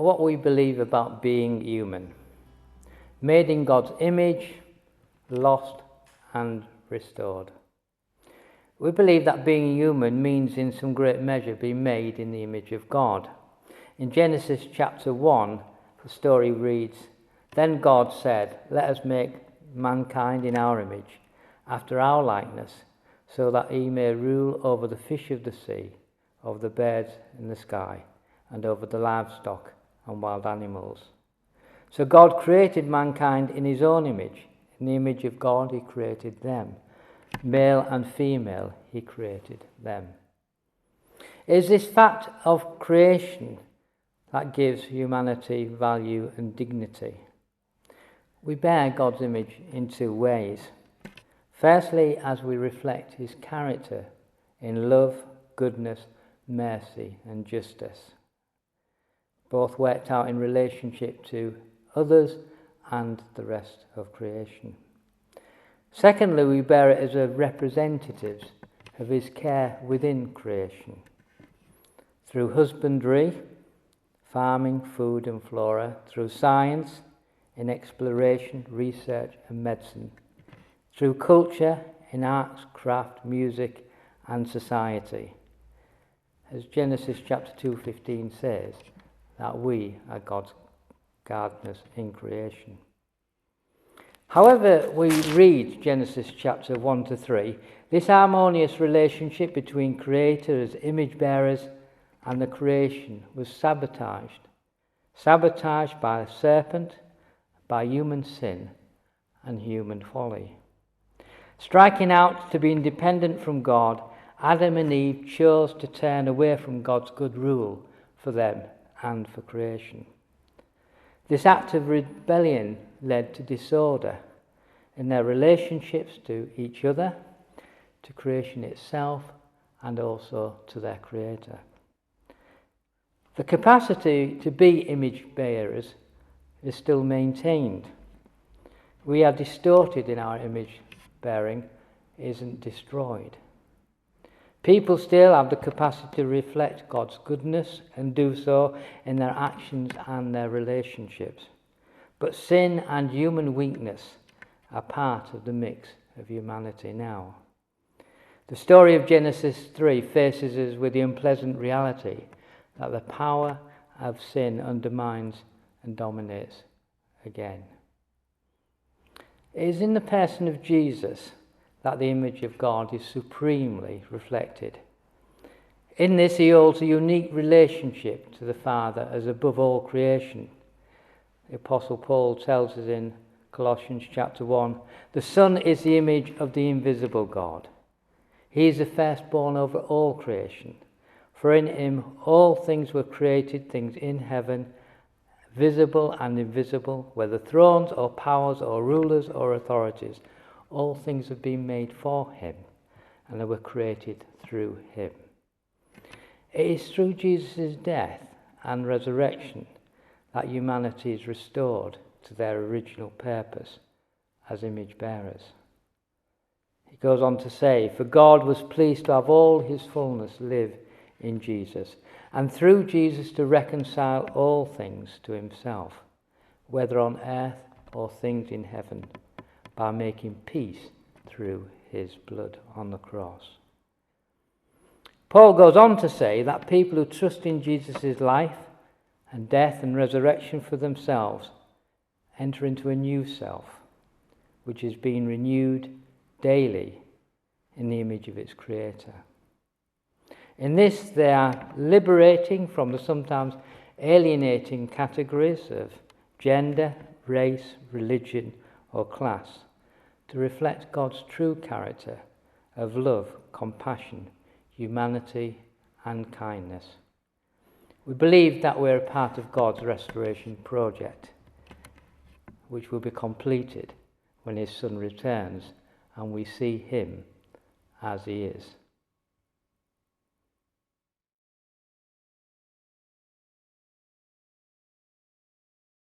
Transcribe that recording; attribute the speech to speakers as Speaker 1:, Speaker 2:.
Speaker 1: what we believe about being human. Made in God's image, lost and restored. We believe that being human means in some great measure being made in the image of God. In Genesis chapter 1, the story reads, "Then God said, 'Let us make mankind in our image, after our likeness, so that he may rule over the fish of the sea, over the birds in the sky, and over the livestock and wild animals.' So God created mankind in his own image. In the image of God he created them. Male and female he created them." It is this fact of creation that gives humanity value and dignity. We bear God's image in two ways. Firstly, as we reflect his character in love, goodness, mercy and justice, both worked out in relationship to others and the rest of creation. Secondly, we bear it as a representatives of his care within creation. Through husbandry, farming, food and flora, through science, in exploration, research and medicine, through culture, in arts, craft, music and society. As Genesis chapter 2:15 says, that we are God's gardeners in creation. However we read Genesis chapter 1-3, this harmonious relationship between Creator as image bearers and the creation was sabotaged by a serpent, by human sin and human folly. Striking out to be independent from God, Adam and Eve chose to turn away from God's good rule for them and for creation. This act of rebellion led to disorder in their relationships to each other, to creation itself, and also to their Creator. The capacity to be image bearers is still maintained. We are distorted in our image bearing, isn't destroyed. People still have the capacity to reflect God's goodness and do so in their actions and their relationships. But sin and human weakness are part of the mix of humanity now. The story of Genesis 3 faces us with the unpleasant reality that the power of sin undermines and dominates again. It is in the person of Jesus that the image of God is supremely reflected. In this he holds a unique relationship to the Father as above all creation. The Apostle Paul tells us in Colossians chapter 1, "The Son is the image of the invisible God. He is the firstborn over all creation. For in him all things were created, things in heaven, visible and invisible, whether thrones or powers or rulers or authorities. All things have been made for him, and they were created through him." It is through Jesus' death and resurrection that humanity is restored to their original purpose as image bearers. He goes on to say, "For God was pleased to have all his fullness live in Jesus, and through Jesus to reconcile all things to himself, whether on earth or things in heaven, by making peace through his blood on the cross." Paul goes on to say that people who trust in Jesus' life and death and resurrection for themselves enter into a new self, which is being renewed daily in the image of its Creator. In this, they are liberating from the sometimes alienating categories of gender, race, religion, or class to reflect God's true character of love, compassion, humanity, and kindness. We believe that we're a part of God's restoration project, which will be completed when his Son returns and we see him as he is.